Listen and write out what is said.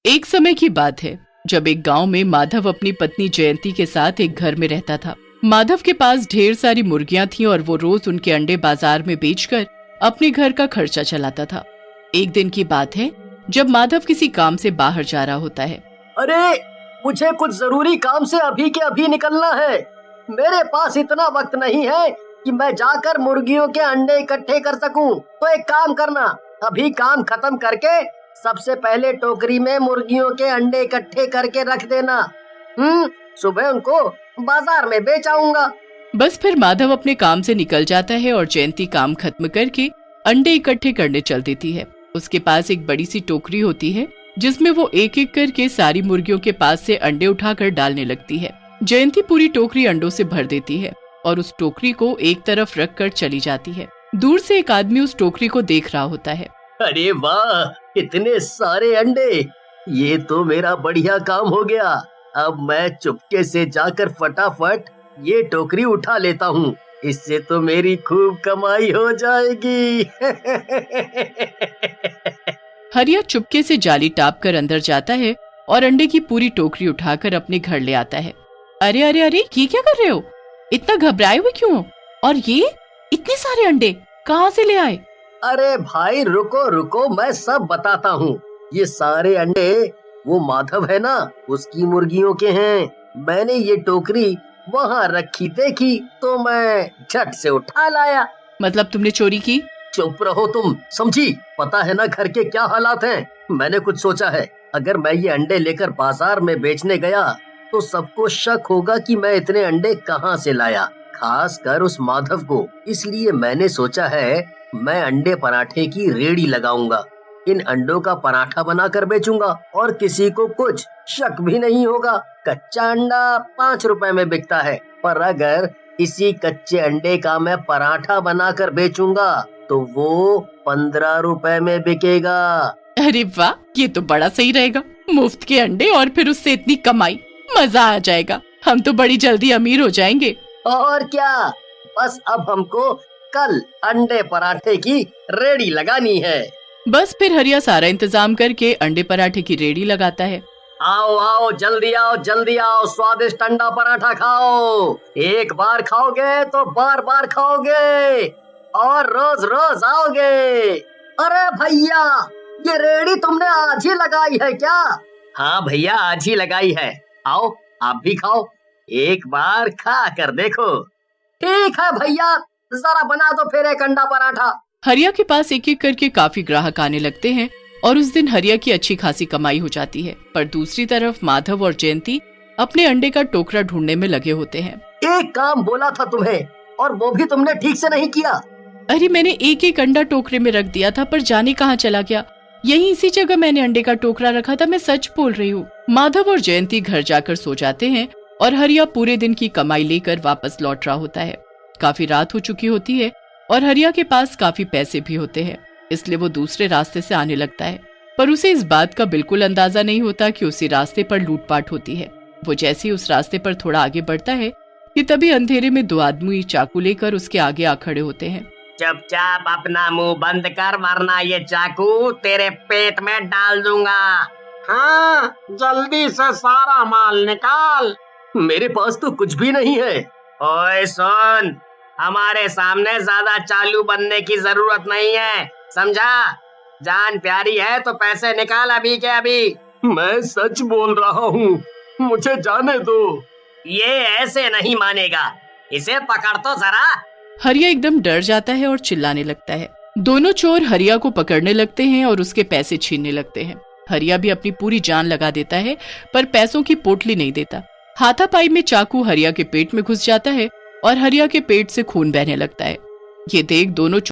एक समय की बात है जब एक गांव में माधव अपनी पत्नी जयंती के साथ एक घर में रहता था। माधव के पास ढेर सारी मुर्गियां थीं और वो रोज उनके अंडे बाजार में बेचकर अपने घर का खर्चा चलाता था। एक दिन की बात है जब माधव किसी काम से बाहर जा रहा होता है। अरे मुझे कुछ जरूरी काम से अभी के अभी निकलना है। मेरे पास इतना वक्त नहीं है कि मैं जाकर मुर्गियों के अंडे इकट्ठे कर सकूं। तो एक काम करना, अभी काम खत्म करके सबसे पहले टोकरी में मुर्गियों के अंडे इकट्ठे करके रख देना। सुबह उनको बाजार में बेच आऊंगा। बस फिर माधव अपने काम से निकल जाता है और जयंती काम खत्म करके अंडे इकट्ठे करने चल देती है। उसके पास एक बड़ी सी टोकरी होती है जिसमें वो एक एक करके सारी मुर्गियों के पास से अंडे उठाकर डालने लगती है। जयंती पूरी टोकरी अंडों से भर देती है और उस टोकरी को एक तरफ रख कर चली जाती है। दूर से एक आदमी उस टोकरी को देख रहा होता है। अरे वाह, इतने सारे अंडे, ये तो मेरा बढ़िया काम हो गया। अब मैं चुपके से जाकर फटाफट ये टोकरी उठा लेता हूँ, इससे तो मेरी खूब कमाई हो जाएगी। हरिया चुपके से जाली टाप कर अंदर जाता है और अंडे की पूरी टोकरी उठाकर अपने घर ले आता है। अरे अरे अरे, ये क्या कर रहे हो? इतना घबराए हुए क्यों हो? और ये इतने सारे अंडे कहाँ से ले आए? अरे भाई रुको रुको, मैं सब बताता हूँ। ये सारे अंडे वो माधव है ना, उसकी मुर्गियों के हैं। मैंने ये टोकरी वहाँ रखी देखी तो मैं झट से उठा लाया। मतलब तुमने चोरी की? चुप रहो तुम, समझी? पता है ना घर के क्या हालात हैं। मैंने कुछ सोचा है, अगर मैं ये अंडे लेकर बाजार में बेचने गया तो सबको शक होगा कि मैं इतने अंडे कहाँ से लाया, खास कर उस माधव को। इसलिए मैंने सोचा है मैं अंडे पराठे की रेडी लगाऊंगा। इन अंडों का पराठा बनाकर बेचूंगा और किसी को कुछ शक भी नहीं होगा। कच्चा अंडा 5 रुपए में बिकता है, पर अगर इसी कच्चे अंडे का मैं पराठा बनाकर बेचूंगा तो वो 15 रुपए में बिकेगा। अरे वाह, ये तो बड़ा सही रहेगा। मुफ्त के अंडे और फिर उससे इतनी कमाई, मजा आ जाएगा। हम तो बड़ी जल्दी अमीर हो जाएंगे। और क्या, बस अब हमको कल अंडे पराठे की रेडी लगानी है। बस फिर हरिया सारा इंतजाम करके अंडे पराठे की रेडी लगाता है। आओ आओ, जल्दी आओ, स्वादिष्ट अंडा पराठा खाओ। एक बार खाओगे तो बार बार खाओगे और रोज रोज आओगे। अरे भैया, ये रेडी तुमने आज ही लगाई है क्या? हाँ भैया, आज ही लगाई है। आओ आप भी खाओ, एक बार खा कर देखो। ठीक है भैया, जरा बना दो फिर एक अंडा पराठा। हरिया के पास एक एक करके काफी ग्राहक आने लगते हैं और उस दिन हरिया की अच्छी खासी कमाई हो जाती है। पर दूसरी तरफ माधव और जयंती अपने अंडे का टोकरा ढूंढने में लगे होते हैं। एक काम बोला था तुम्हें और वो भी तुमने ठीक से नहीं किया। अरे मैंने एक एक अंडा टोकरे में रख दिया था, पर जाने कहाँ चला गया। यहीं इसी जगह मैंने अंडे का टोकरा रखा था, मैं सच बोल रही हूँ। माधव और जयंती घर जाकर सो जाते हैं और हरिया पूरे दिन की कमाई लेकर वापस लौट रहा होता है। काफी रात हो चुकी होती है और हरिया के पास काफी पैसे भी होते हैं, इसलिए वो दूसरे रास्ते से आने लगता है। पर उसे इस बात का बिल्कुल अंदाजा नहीं होता कि उसी रास्ते पर लूटपाट होती है। वो जैसे ही उस रास्ते पर थोड़ा आगे बढ़ता है कि तभी अंधेरे में 2 आदमी चाकू लेकर उसके आगे आ खड़े होते हैं। चुपचाप अपना मुंह बंद कर, वरना ये चाकू तेरे पेट में डाल दूंगा। हाँ, जल्दी से सारा माल निकाल। मेरे पास तो कुछ भी नहीं है। ओए सुन, हमारे सामने ज्यादा चालू बनने की जरूरत नहीं है, समझा? जान प्यारी है तो पैसे निकाल अभी के अभी। मैं सच बोल रहा हूँ, मुझे जाने दो। ये ऐसे नहीं मानेगा, इसे पकड़ तो जरा। हरिया एकदम डर जाता है और चिल्लाने लगता है। दोनों चोर हरिया को पकड़ने लगते हैं और उसके पैसे छीनने लगते हैं। हरिया भी अपनी पूरी जान लगा देता है, पर पैसों की पोटली नहीं देता। हाथापाई में चाकू हरिया के पेट में घुस जाता है और हरिया के पेट से खून बहने लगता है। ये देख दोनों